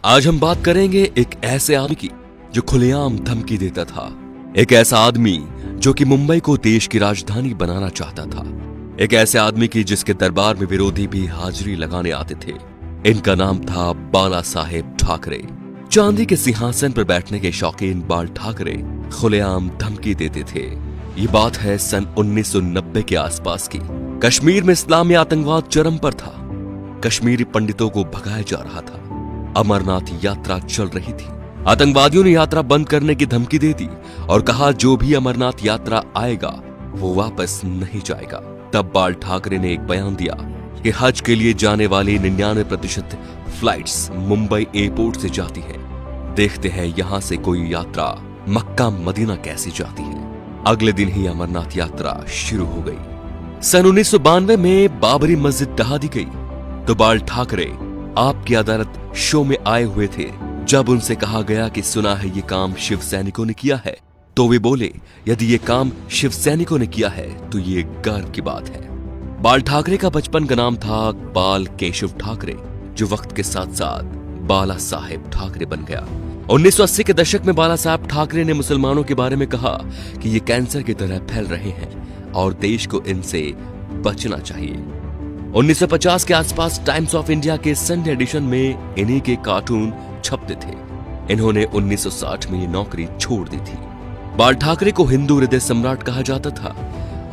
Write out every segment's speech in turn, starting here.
आज हम बात करेंगे एक ऐसे आदमी की जो खुलेआम धमकी देता था। एक ऐसा आदमी जो कि मुंबई को देश की राजधानी बनाना चाहता था। एक ऐसे आदमी की जिसके दरबार में विरोधी भी हाजिरी लगाने आते थे। इनका नाम था बाला साहेब ठाकरे। चांदी के सिंहासन पर बैठने के शौकीन बाल ठाकरे खुलेआम धमकी देते थे। ये बात है सन 1990 के आसपास की। कश्मीर में इस्लामी आतंकवाद चरम पर था। कश्मीरी पंडितों को भगाया जा रहा था। अमरनाथ यात्रा चल रही थी। आतंकवादियों ने यात्रा बंद करने की धमकी दे दी और कहा जो भी अमरनाथ यात्रा आएगा वो वापस नहीं जाएगा। तब बाल ठाकरे ने एक बयान दिया कि हज के लिए जाने वाली 99% फ्लाइट्स मुंबई एयरपोर्ट से जाती हैं। देखते हैं यहां से कोई यात्रा मक्का मदीना कैसी जाती है। अगले दिन ही अमरनाथ यात्रा शुरू हो गई। सन 1992 में बाबरी मस्जिद ढहा दी गई तो बाल ठाकरे आपकी अदालत शो में आए हुए थे। जब उनसे कहा गया कि सुना है ये काम शिव सैनिकों ने किया है, तो वे बोले यदि ये काम शिव सैनिकों ने किया है तो ये गर्व की बात है। बाल ठाकरे का बचपन का नाम था बाल केशव ठाकरे, जो वक्त के साथ साथ बाला साहेब ठाकरे बन गया। 1980 के दशक में बाला साहेब ठाकरे ने मुसलमानों के बारे में कहा कि ये कैंसर की तरह फैल रहे हैं और देश को इनसे बचना चाहिए। 1950 के आसपास टाइम्स ऑफ इंडिया के संडे एडिशन में इन्हीं के कार्टून छपते थे। इन्होंने 1960 में ये नौकरी छोड़ दी थी। बाल ठाकरे को हिंदू हृदय सम्राट कहा जाता था।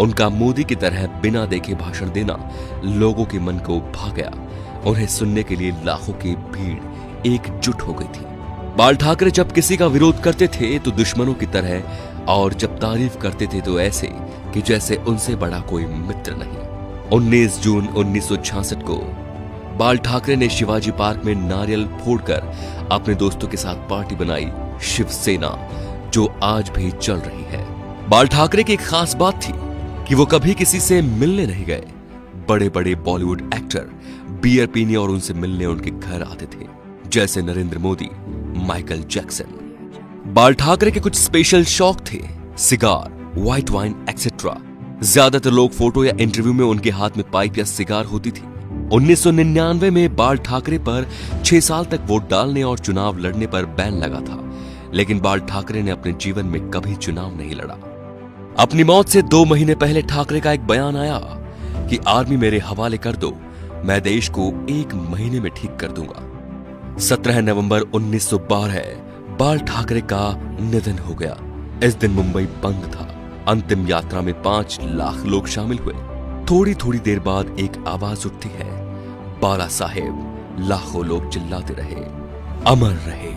उनका मोदी की तरह बिना देखे भाषण देना लोगों के मन को भा गया। उन्हें सुनने के लिए लाखों की भीड़ एकजुट हो गई थी। बाल ठाकरे जब किसी का विरोध करते थे तो दुश्मनों की तरह, और जब तारीफ करते थे तो ऐसे कि जैसे उनसे बड़ा कोई मित्र नहीं। 19 जून 1966 को बाल ठाकरे ने शिवाजी पार्क में नारियल फोड़कर अपने दोस्तों के साथ पार्टी बनाई, शिवसेना, जो आज भी चल रही है। बाल ठाकरे की एक खास बात थी कि वो कभी किसी से मिलने नहीं गए। बड़े बड़े बॉलीवुड एक्टर बियर पीने और उनसे मिलने उनके घर आते थे, जैसे नरेंद्र मोदी, माइकल जैक्सन। बाल ठाकरे के कुछ स्पेशल शौक थे, सिगार, व्हाइट वाइन एक्सेट्रा। ज्यादातर लोग फोटो या इंटरव्यू में उनके हाथ में पाइप या सिगार होती थी। 1999 में बाल ठाकरे पर 6 साल तक वोट डालने और चुनाव लड़ने पर बैन लगा था, लेकिन बाल ठाकरे ने अपने जीवन में कभी चुनाव नहीं लड़ा। अपनी मौत से 2 महीने पहले ठाकरे का एक बयान आया कि आर्मी मेरे हवाले कर दो, मैं देश को 1 महीने में ठीक कर दूंगा। 17 नवंबर 1912 बाल ठाकरे का निधन हो गया। इस दिन मुंबई बंद था। अंतिम यात्रा में 5 लाख लोग शामिल हुए। थोड़ी थोड़ी देर बाद एक आवाज उठती है, बाला साहेब। लाखों लोग चिल्लाते रहे, अमर रहे।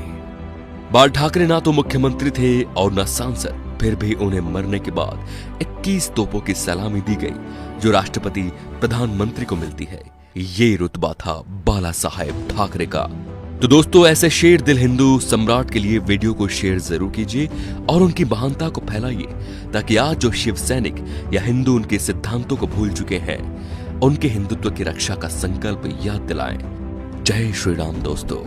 बाल ठाकरे ना तो मुख्यमंत्री थे और न सांसद, फिर भी उन्हें मरने के बाद 21 तोपों की सलामी दी गई, जो राष्ट्रपति प्रधानमंत्री को मिलती है। ये रुतबा था बाला साहेब ठाकरे का। तो दोस्तों, ऐसे शेर दिल हिंदू सम्राट के लिए वीडियो को शेयर जरूर कीजिए और उनकी महानता को फैलाइए, ताकि आज जो शिव सैनिक या हिंदू उनके सिद्धांतों को भूल चुके हैं, उनके हिंदुत्व की रक्षा का संकल्प याद दिलाएं। जय श्री राम दोस्तों।